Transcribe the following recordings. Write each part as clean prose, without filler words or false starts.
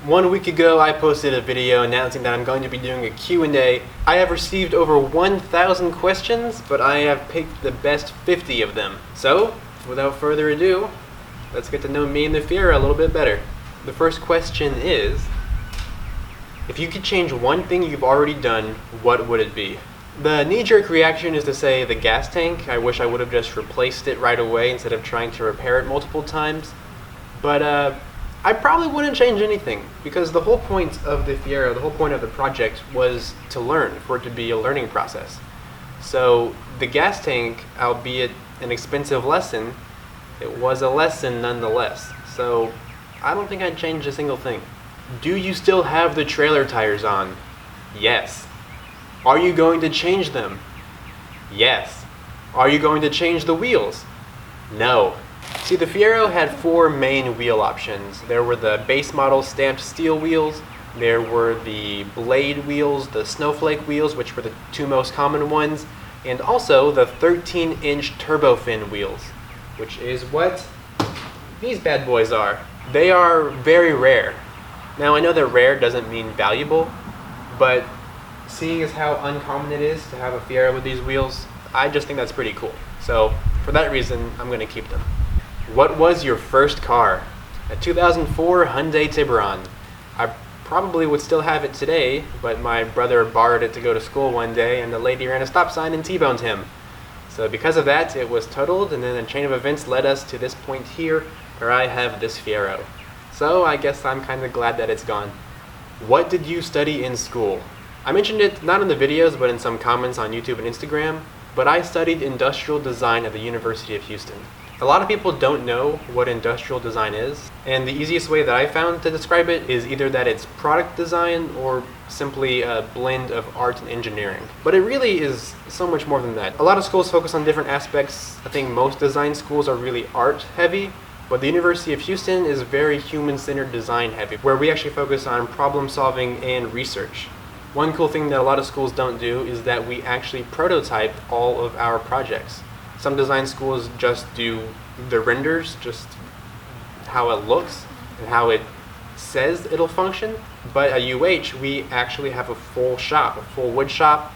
1 week ago, I posted a video announcing that I'm going to be doing a Q&A. I have received over 1,000 questions, but I have picked the best 50 of them. So, without further ado, let's get to know me and the Fiero a little bit better. The first question is, if you could change one thing you've already done, what would it be? The knee-jerk reaction is to say the gas tank. I wish I would have just replaced it right away instead of trying to repair it multiple times. But I probably wouldn't change anything, because the whole point of the Fiero, the whole point of the project was to learn, for it to be a learning process. So the gas tank, albeit an expensive lesson, it was a lesson nonetheless. So I don't think I'd change a single thing. Do you still have the trailer tires on? Yes. Are you going to change them? Yes. Are you going to change the wheels? No. See, the Fiero had 4 main wheel options. There were the base model stamped steel wheels, there were the blade wheels, the snowflake wheels, which were the 2 most common ones, and also the 13-inch turbo fin wheels, which is what these bad boys are. They are very rare. Now, I know that rare doesn't mean valuable, but seeing as how uncommon it is to have a Fiero with these wheels, I just think that's pretty cool. So, for that reason, I'm going to keep them. What was your first car? A 2004 Hyundai Tiburon. I probably would still have it today, but my brother borrowed it to go to school one day, and the lady ran a stop sign and T-boned him. So because of that, it was totaled, and then a chain of events led us to this point here, where I have this Fiero. So I guess I'm kind of glad that it's gone. What did you study in school? I mentioned it not in the videos, but in some comments on YouTube and Instagram, but I studied industrial design at the University of Houston. A lot of people don't know what industrial design is, and the easiest way that I found to describe it is either that it's product design or simply a blend of art and engineering. But it really is so much more than that. A lot of schools focus on different aspects. I think most design schools are really art heavy, but the University of Houston is very human-centered design heavy, where we actually focus on problem solving and research. One cool thing that a lot of schools don't do is that we actually prototype all of our projects. Some design schools just do the renders, just how it looks and how it says it'll function. But at UH, we actually have a full shop, a full wood shop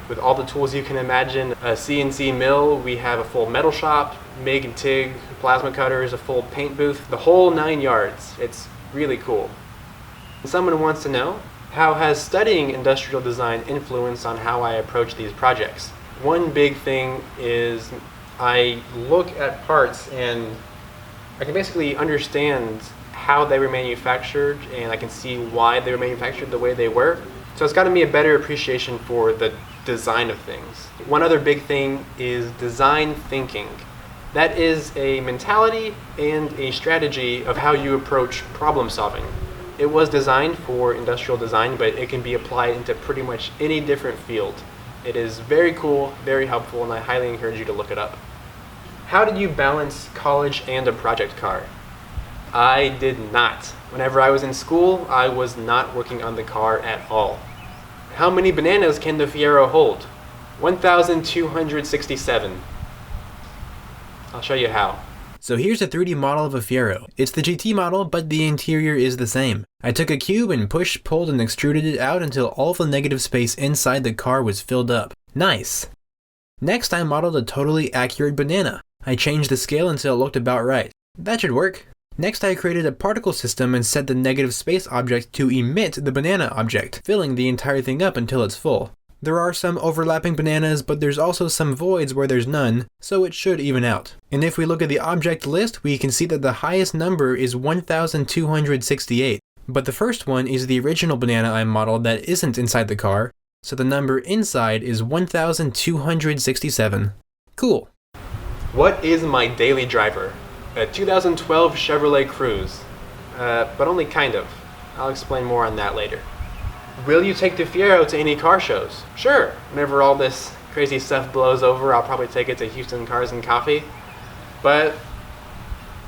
with all the tools you can imagine. A CNC mill, we have a full metal shop, MIG and TIG, plasma cutters, a full paint booth, the whole 9 yards. It's really cool. Someone wants to know, how has studying industrial design influenced on how I approach these projects? One big thing is I look at parts and I can basically understand how they were manufactured, and I can see why they were manufactured the way they were. So it's gotten me a better appreciation for the design of things. One other big thing is design thinking. That is a mentality and a strategy of how you approach problem solving. It was designed for industrial design, but it can be applied into pretty much any different field. It is very cool, very helpful, and I highly encourage you to look it up. How did you balance college and a project car? I did not. Whenever I was in school, I was not working on the car at all. How many bananas can the Fiero hold? 1,267. I'll show you how. So here's a 3D model of a Fiero. It's the GT model, but the interior is the same. I took a cube and pushed, pulled, and extruded it out until all the negative space inside the car was filled up. Nice! Next, I modeled a totally accurate banana. I changed the scale until it looked about right. That should work. Next, I created a particle system and set the negative space object to emit the banana object, filling the entire thing up until it's full. There are some overlapping bananas, but there's also some voids where there's none, so it should even out. And if we look at the object list, we can see that the highest number is 1,268. But the first one is the original banana I modeled that isn't inside the car, so the number inside is 1,267. Cool. What is my daily driver? A 2012 Chevrolet Cruze, but only kind of. I'll explain more on that later. Will you take the Fiero to any car shows? Sure. Whenever all this crazy stuff blows over, I'll probably take it to Houston Cars and Coffee. But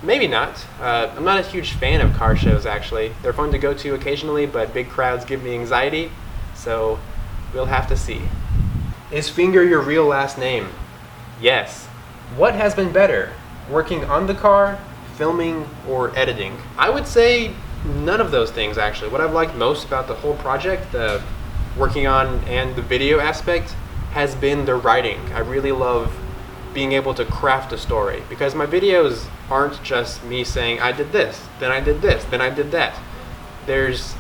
maybe not. I'm not a huge fan of car shows, actually. They're fun to go to occasionally, but big crowds give me anxiety, so we'll have to see. Is Finger your real last name? Yes. What has been better, working on the car, filming, or editing? I would say None of those things, actually. What I've liked most about the whole project, the working on and the video aspect, has been the writing. I really love being able to craft a story, because my videos aren't just me saying I did this, then I did this, then I did that. There's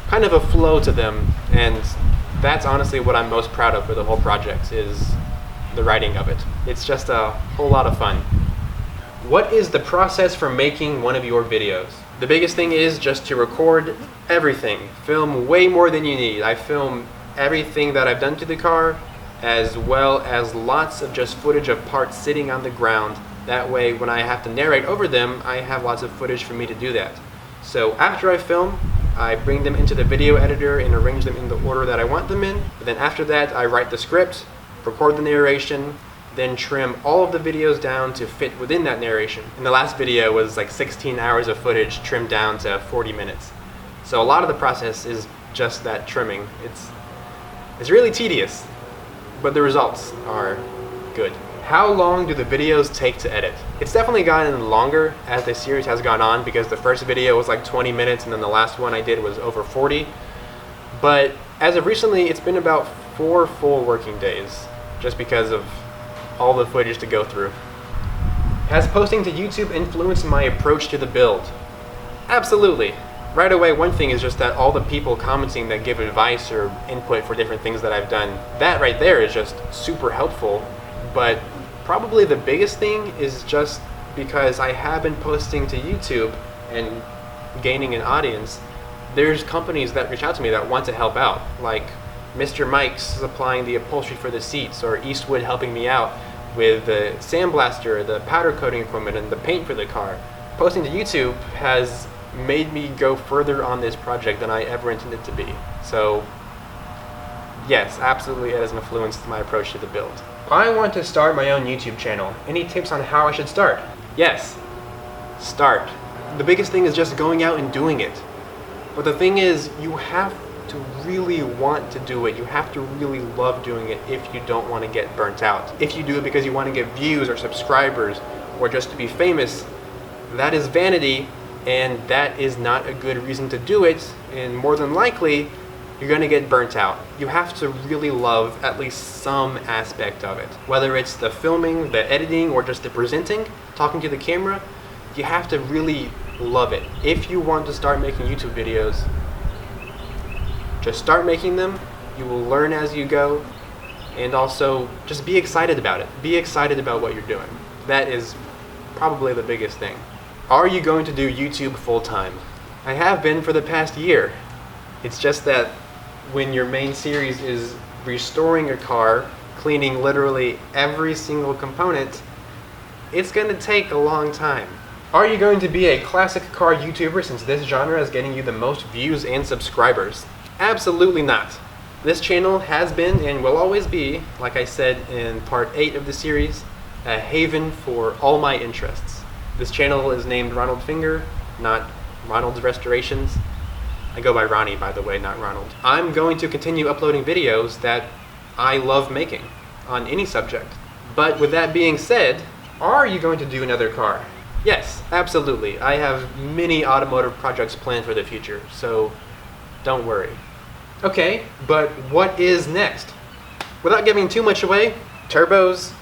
kind of a flow to them, and that's honestly what I'm most proud of for the whole project, is the writing of it. It's just a whole lot of fun. What is the process for making one of your videos? The biggest thing is just to record everything. Film way more than you need. I film everything that I've done to the car, as well as lots of just footage of parts sitting on the ground. That way, when I have to narrate over them, I have lots of footage for me to do that. So after I film, I bring them into the video editor and arrange them in the order that I want them in. But then after that, I write the script, record the narration, then trim all of the videos down to fit within that narration. And the last video was like 16 hours of footage trimmed down to 40 minutes. So a lot of the process is just that trimming. It's really tedious, but the results are good. How long do the videos take to edit? It's definitely gotten longer as the series has gone on, because the first video was like 20 minutes and then the last one I did was over 40. But as of recently, it's been about 4 full working days, just because of all the footage to go through. Has posting to YouTube influenced my approach to the build? Absolutely. Right away, one thing is just that all the people commenting that give advice or input for different things that I've done, that right there is just super helpful. But probably the biggest thing is just because I have been posting to YouTube and gaining an audience, there's companies that reach out to me that want to help out, like Mr. Mike's supplying the upholstery for the seats, or Eastwood helping me out with the sandblaster, the powder coating equipment, and the paint for the car. Posting to YouTube has made me go further on this project than I ever intended to be. So yes, absolutely it has influenced my approach to the build. I want to start my own YouTube channel. Any tips on how I should start? Yes, start. The biggest thing is just going out and doing it. But the thing is, you have to really want to do it. You have to really love doing it if you don't want to get burnt out. If you do it because you want to get views or subscribers or just to be famous, that is vanity, and that is not a good reason to do it, and more than likely you're going to get burnt out. You have to really love at least some aspect of it. Whether it's the filming, the editing, or just the presenting, talking to the camera, you have to really love it. If you want to start making YouTube videos, just start making them. You will learn as you go, and also just be excited about it. Be excited about what you're doing. That is probably the biggest thing. Are you going to do YouTube full-time? I have been for the past year. It's just that when your main series is restoring a car, cleaning literally every single component, it's going to take a long time. Are you going to be a classic car YouTuber, since this genre is getting you the most views and subscribers? Absolutely not. This channel has been and will always be, like I said in part 8 of the series, a haven for all my interests. This channel is named Ronald Finger, not Ronald's Restorations. I go by Ronnie, by the way, not Ronald. I'm going to continue uploading videos that I love making on any subject. But with that being said, are you going to do another car? Yes, absolutely. I have many automotive projects planned for the future, so don't worry. Okay, but what is next? Without giving too much away, turbos,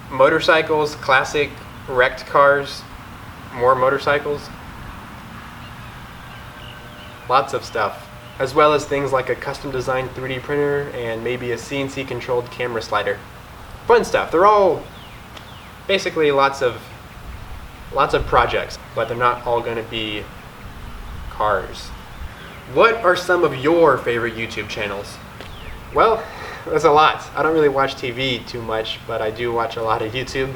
motorcycles, classic, wrecked cars, more motorcycles. Lots of stuff, as well as things like a custom designed 3D printer and maybe a CNC controlled camera slider. Fun stuff. They're all basically lots of projects, but they're not all going to be cars. What are some of your favorite YouTube channels? Well, there's a lot. I don't really watch TV too much, but I do watch a lot of YouTube.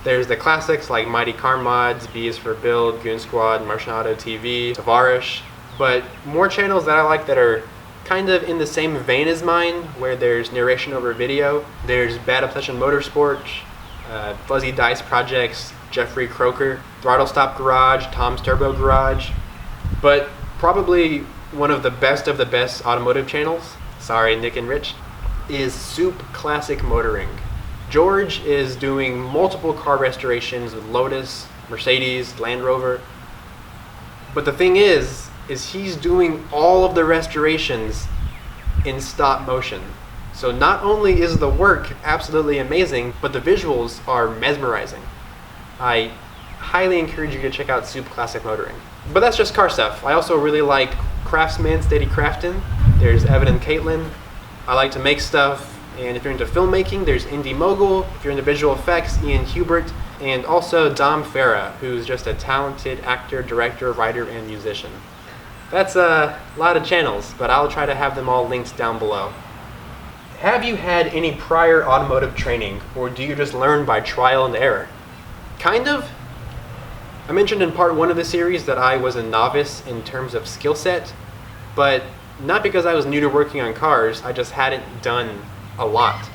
There's the classics like Mighty Car Mods, B is for Build, Goon Squad, Martian Auto TV, Tavarish. But more channels that I like that are kind of in the same vein as mine, where there's narration over video. There's Bad Obsession Motorsport, Fuzzy Dice Projects, Jeffrey Croker, Throttle Stop Garage, Tom's Turbo Garage. But probably one of the best automotive channels, sorry Nick and Rich, is Soup Classic Motoring. George is doing multiple car restorations with Lotus, Mercedes, Land Rover. But the thing is he's doing all of the restorations in stop motion. So not only is the work absolutely amazing, but the visuals are mesmerizing. I highly encourage you to check out Soup Classic Motoring. But that's just car stuff. I also really like Craftsman, Steady Craftin'. There's Evan and Caitlin. I like to make stuff. And if you're into filmmaking, there's Indie Mogul. If you're into visual effects, Ian Hubert. And also Dom Farah, who's just a talented actor, director, writer, and musician. That's a lot of channels, but I'll try to have them all linked down below. Have you had any prior automotive training, or do you just learn by trial and error? Kind of. I mentioned in part 1 of the series that I was a novice in terms of skill set, but not because I was new to working on cars, I just hadn't done a lot.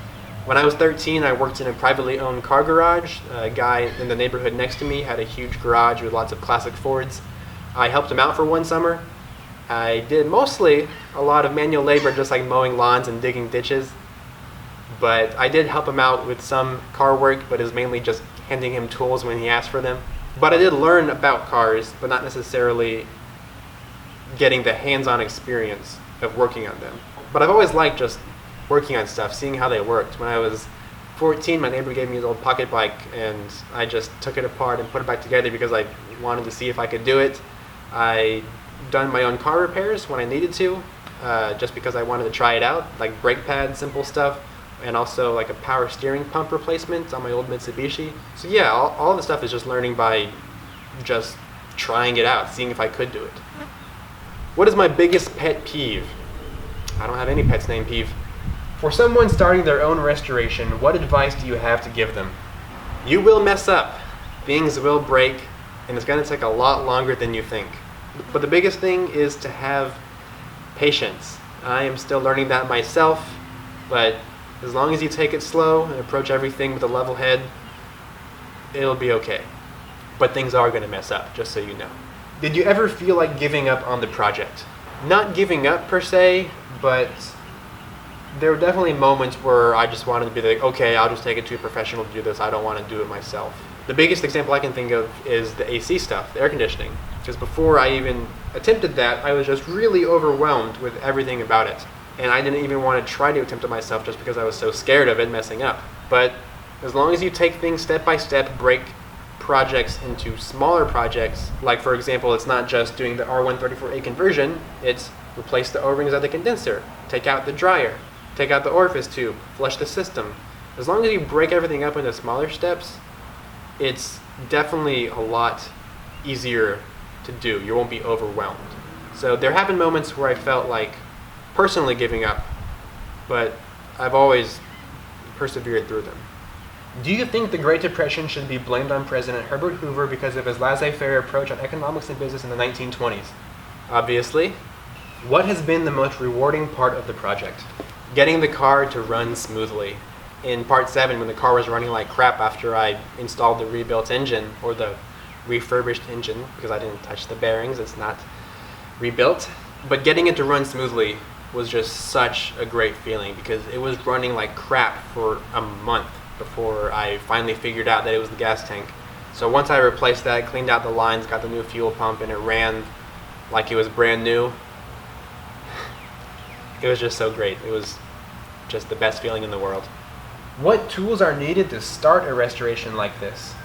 When I was 13, I worked in a privately owned car garage. A guy in the neighborhood next to me had a huge garage with lots of classic Fords. I helped him out for one summer. I did mostly a lot of manual labor, just like mowing lawns and digging ditches. But I did help him out with some car work, but it was mainly just handing him tools when he asked for them. But I did learn about cars, but not necessarily getting the hands-on experience of working on them. But I've always liked just working on stuff, seeing how they worked. When I was 14, my neighbor gave me his old pocket bike, and I just took it apart and put it back together because I wanted to see if I could do it. I done my own car repairs when I needed to, just because I wanted to try it out, like brake pads, simple stuff, and also like a power steering pump replacement on my old Mitsubishi. So yeah, all the stuff is just learning by just trying it out, seeing if I could do it. What is my biggest pet peeve? I don't have any pets named Peeve. For someone starting their own restoration, what advice do you have to give them? You will mess up, things will break, and it's going to take a lot longer than you think. But the biggest thing is to have patience. I am still learning that myself, but as long as you take it slow and approach everything with a level head, it'll be okay. But things are going to mess up, just so you know. Did you ever feel like giving up on the project? Not giving up per se, but there were definitely moments where I just wanted to be like, okay, I'll just take it to a professional to do this. I don't want to do it myself. The biggest example I can think of is the AC stuff, the air conditioning. Because before I even attempted that, I was just really overwhelmed with everything about it. And I didn't even want to try to attempt it myself just because I was so scared of it messing up. But as long as you take things step by step, break projects into smaller projects, like for example, it's not just doing the R134A conversion, it's replace the O-rings of the condenser, take out the dryer, take out the orifice tube, flush the system. As long as you break everything up into smaller steps, it's definitely a lot easier to do. You won't be overwhelmed. So there have been moments where I felt like personally giving up, but I've always persevered through them. Do you think the Great Depression should be blamed on President Herbert Hoover because of his laissez-faire approach on economics and business in the 1920s? Obviously. What has been the most rewarding part of the project? Getting the car to run smoothly. In part 7, when the car was running like crap after I installed the rebuilt engine, or the refurbished engine, because I didn't touch the bearings, it's not rebuilt. But getting it to run smoothly was just such a great feeling, because it was running like crap for a month before I finally figured out that it was the gas tank. So once I replaced that, cleaned out the lines, got the new fuel pump, and it ran like it was brand new, it was just so great. It was just the best feeling in the world. What tools are needed to start a restoration like this?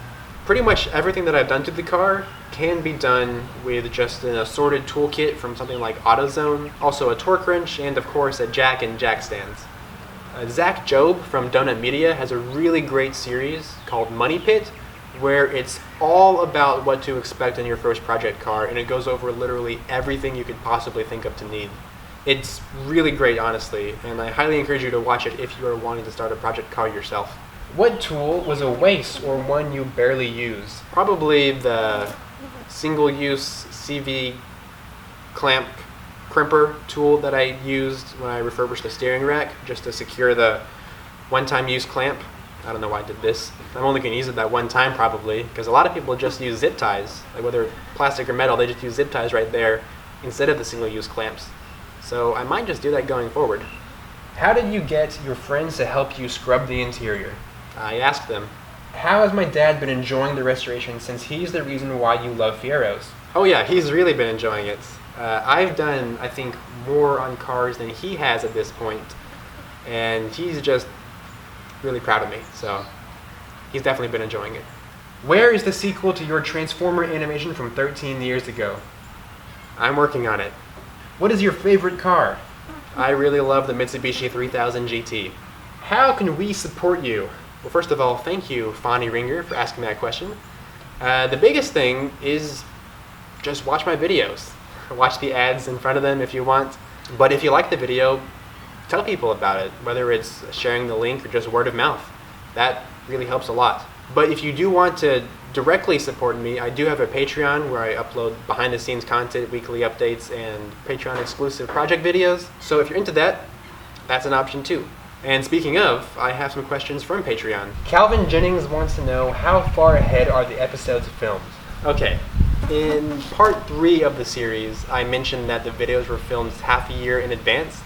Pretty much everything that I've done to the car can be done with just an assorted toolkit from something like AutoZone, also a torque wrench, and of course a jack and jack stands. Zach Job from Donut Media has a really great series called Money Pit, where it's all about what to expect in your first project car, and it goes over literally everything you could possibly think of to need. It's really great, honestly, and I highly encourage you to watch it if you are wanting to start a project car yourself. What tool was a waste or one you barely use? Probably the single-use CV crimper tool that I used when I refurbished the steering rack, just to secure the one-time use clamp. I don't know why I did this. I'm only going to use it that one time probably, because a lot of people just use zip ties. Like whether plastic or metal, they just use zip ties right there instead of the single-use clamps. So I might just do that going forward. How did you get your friends to help you scrub the interior? I asked them. How has my dad been enjoying the restoration since he's the reason why you love Fieros? Oh yeah, he's really been enjoying it. I've done, I think, more on cars than he has at this point, and he's just really proud of me, so he's definitely been enjoying it. Where is the sequel to your Transformer animation from 13 years ago? I'm working on it. What is your favorite car? I really love the Mitsubishi 3000 GT. How can we support you? Well, first of all, thank you, Fonnie Ringer, for asking that question. The biggest thing is just watch my videos. Watch the ads in front of them if you want. But if you like the video, tell people about it, whether it's sharing the link or just word of mouth. That really helps a lot. But if you do want to directly support me, I do have a Patreon where I upload behind the scenes content, weekly updates, and Patreon exclusive project videos. So if you're into that, that's an option too. And speaking of, I have some questions from Patreon. Calvin Jennings wants to know, how far ahead are the episodes filmed? Okay, in part 3 of the series, I mentioned that the videos were filmed half a year in advance,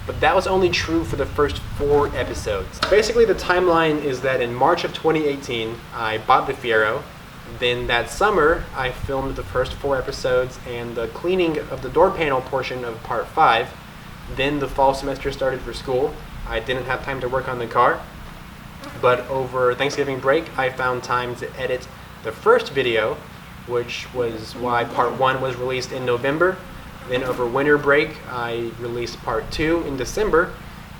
but that was only true for the first 4 episodes. Basically, the timeline is that in March of 2018, I bought the Fiero. Then that summer, I filmed the first 4 episodes and the cleaning of the door panel portion of part 5. Then the fall semester started for school. I didn't have time to work on the car, but over Thanksgiving break, I found time to edit the first video, which was why part 1 was released in November. Then over winter break, I released part 2 in December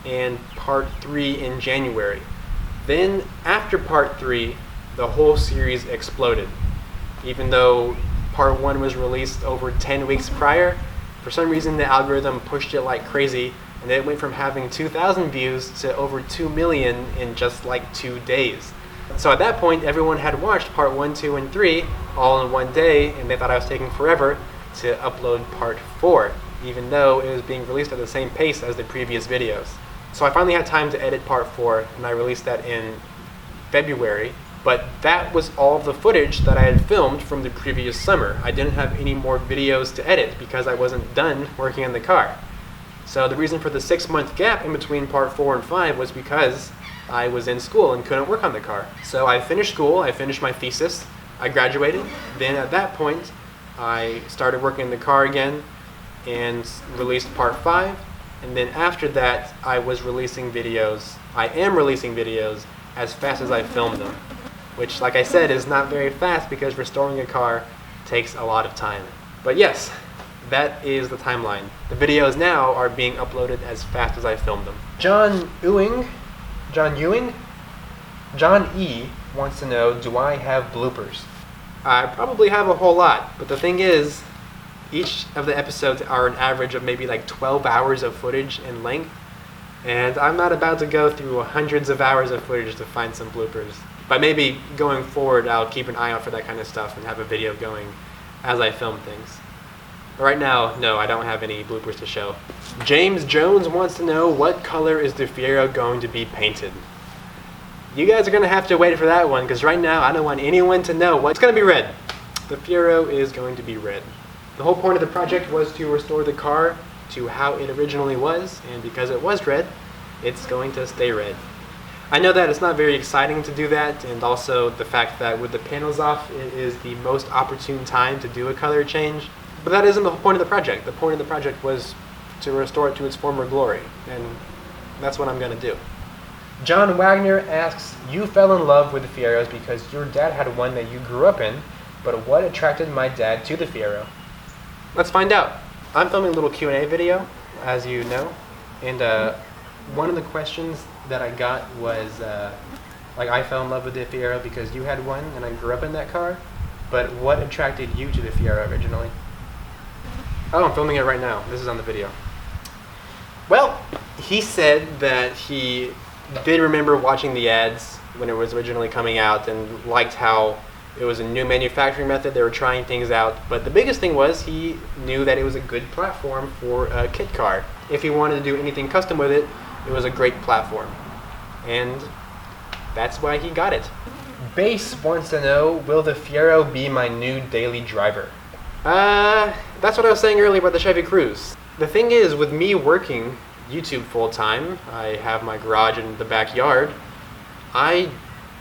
and part 3 in January. Then after part 3, the whole series exploded. Even though part 1 was released over 10 weeks prior, for some reason the algorithm pushed it like crazy, and it went from having 2,000 views to over 2 million in just like 2 days. So at that point, everyone had watched part 1, 2, and 3 all in one day, and they thought I was taking forever to upload part 4, even though it was being released at the same pace as the previous videos. So I finally had time to edit part 4, and I released that in February. But that was all of the footage that I had filmed from the previous summer. I didn't have any more videos to edit because I wasn't done working on the car. So the reason for the 6-month gap in between part 4 and 5 was because I was in school and couldn't work on the car. So I finished school, I finished my thesis, I graduated. Then at that point, I started working on the car again and released part 5. And then after that, I am releasing videos as fast as I filmed them. Which, like I said, is not very fast because restoring a car takes a lot of time. But yes, that is the timeline. The videos now are being uploaded as fast as I filmed them. John E wants to know, do I have bloopers? I probably have a whole lot, but the thing is, each of the episodes are an average of maybe like 12 hours of footage in length, and I'm not about to go through hundreds of hours of footage to find some bloopers. But maybe going forward, I'll keep an eye out for that kind of stuff and have a video going as I film things. But right now, no, I don't have any bloopers to show. James Jones wants to know, what color is the Fiero going to be painted? You guys are going to have to wait for that one, because right now I don't want anyone to know what's going to be red. The Fiero is going to be red. The whole point of the project was to restore the car to how it originally was, and because it was red, it's going to stay red. I know that it's not very exciting to do that, and also the fact that with the panels off, it is the most opportune time to do a color change. But that isn't the whole point of the project. The point of the project was to restore it to its former glory, and that's what I'm going to do. John Wagner asks, you fell in love with the Fieros because your dad had one that you grew up in, but what attracted my dad to the Fiero? Let's find out. I'm filming a little Q&A video, as you know, and one of the questions that I got was, I fell in love with the Fiero because you had one and I grew up in that car, but what attracted you to the Fiero originally? Oh, I'm filming it right now. This is on the video. Well, he said that he did remember watching the ads when it was originally coming out and liked how it was a new manufacturing method. They were trying things out, but the biggest thing was he knew that it was a good platform for a kit car. If he wanted to do anything custom with it, it was a great platform. And that's why he got it. Base wants to know, will the Fiero be my new daily driver? That's what I was saying earlier about the Chevy Cruze. The thing is, with me working YouTube full-time, I have my garage in the backyard, I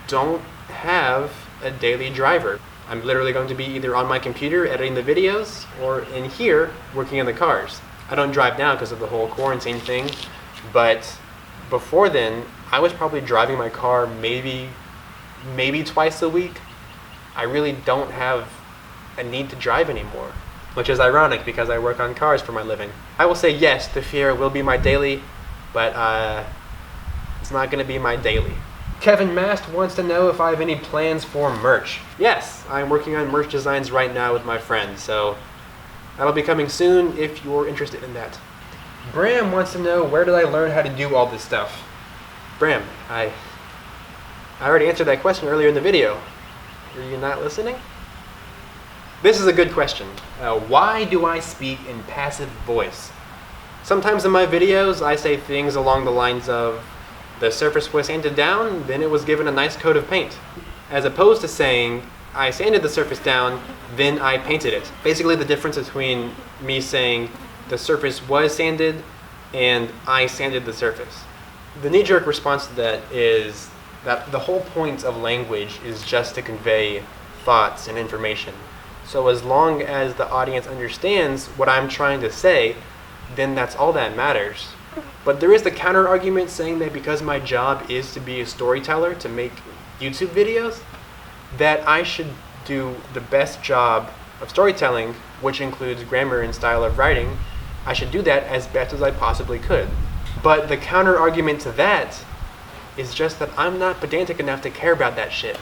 don't have a daily driver. I'm literally going to be either on my computer editing the videos or in here working on the cars. I don't drive now because of the whole quarantine thing, but before then, I was probably driving my car maybe twice a week. I really don't have a need to drive anymore, which is ironic because I work on cars for my living. I will say yes, the Fiero will be my daily, but it's not going to be my daily. Kevin Mast wants to know if I have any plans for merch. Yes, I'm working on merch designs right now with my friends, so that'll be coming soon if you're interested in that. Bram wants to know, where did I learn how to do all this stuff? Bram, I already answered that question earlier in the video. Were you not listening? This is a good question. Why do I speak in passive voice? Sometimes in my videos I say things along the lines of, the surface was sanded down, then it was given a nice coat of paint. As opposed to saying, I sanded the surface down, then I painted it. Basically the difference between me saying the surface was sanded and I sanded the surface. The knee-jerk response to that is that the whole point of language is just to convey thoughts and information. So as long as the audience understands what I'm trying to say, then that's all that matters. But there is the counter argument saying that because my job is to be a storyteller, to make YouTube videos, that I should do the best job of storytelling, which includes grammar and style of writing. I should do that as best as I possibly could. But the counter argument to that is just that I'm not pedantic enough to care about that shit.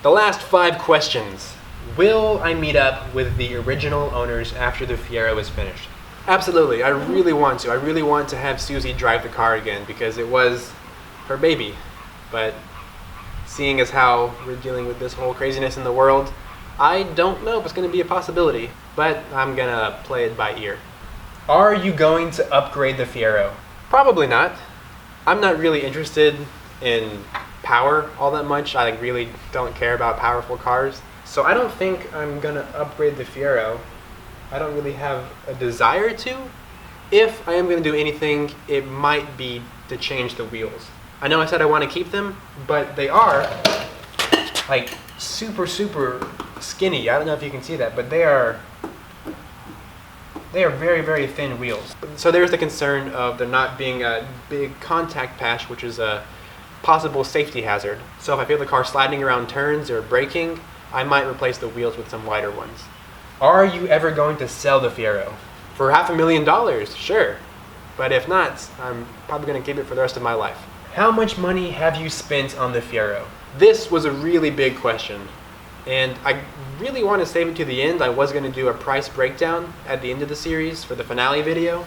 The last 5 questions. Will I meet up with the original owners after the Fiero is finished? Absolutely, I really want to. I really want to have Susie drive the car again because it was her baby. But seeing as how we're dealing with this whole craziness in the world, I don't know if it's going to be a possibility, but I'm going to play it by ear. Are you going to upgrade the Fiero? Probably not. I'm not really interested in power all that much. I really don't care about powerful cars. So I don't think I'm going to upgrade the Fiero. I don't really have a desire to. If I am going to do anything, it might be to change the wheels. I know I said I want to keep them, but they are like super skinny. I don't know if you can see that, but they are very thin wheels. So there's the concern of there not being a big contact patch, which is a possible safety hazard. So if I feel the car sliding around turns or braking, I might replace the wheels with some wider ones. Are you ever going to sell the Fiero? For $500,000, sure. But if not, I'm probably going to keep it for the rest of my life. How much money have you spent on the Fiero? This was a really big question, and I really want to save it to the end. I was going to do a price breakdown at the end of the series for the finale video,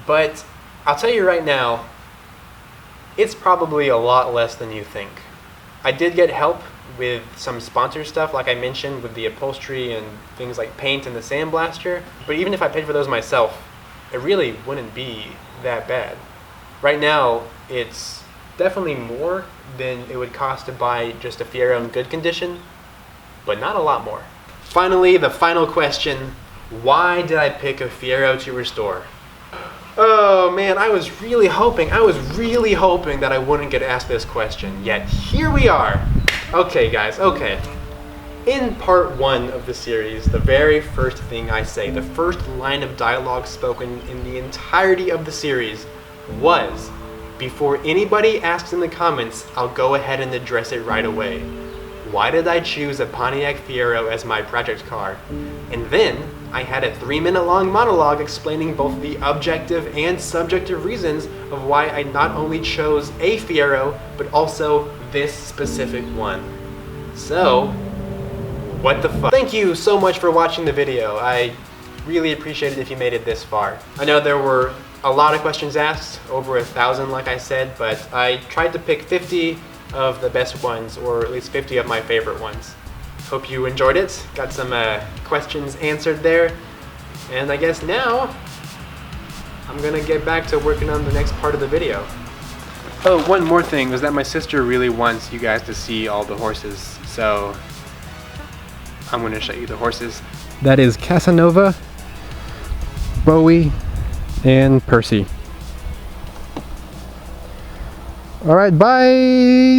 but I'll tell you right now, it's probably a lot less than you think. I did get help with some sponsor stuff, like I mentioned, with the upholstery and things like paint and the sandblaster. But even if I paid for those myself, it really wouldn't be that bad. Right now, it's definitely more than it would cost to buy just a Fiero in good condition, but not a lot more. Finally, the final question. Why did I pick a Fiero to restore? Oh man, I was really hoping that I wouldn't get asked this question, yet here we are. Okay guys, okay. In part 1 of the series, the very first thing I say, the first line of dialogue spoken in the entirety of the series was, before anybody asks in the comments, I'll go ahead and address it right away. Why did I choose a Pontiac Fiero as my project car? And then I had a 3-minute long monologue explaining both the objective and subjective reasons of why I not only chose a Fiero, but also this specific one. So, what the fuck? Thank you so much for watching the video. I really appreciate it if you made it this far. I know there were a lot of questions asked, over 1,000 like I said, but I tried to pick 50 of the best ones, or at least 50 of my favorite ones. Hope you enjoyed it. Got some questions answered there. And I guess now, I'm gonna get back to working on the next part of the video. Oh, one more thing was that my sister really wants you guys to see all the horses, so I'm gonna show you the horses. That is Casanova, Bowie, and Percy. All right, bye.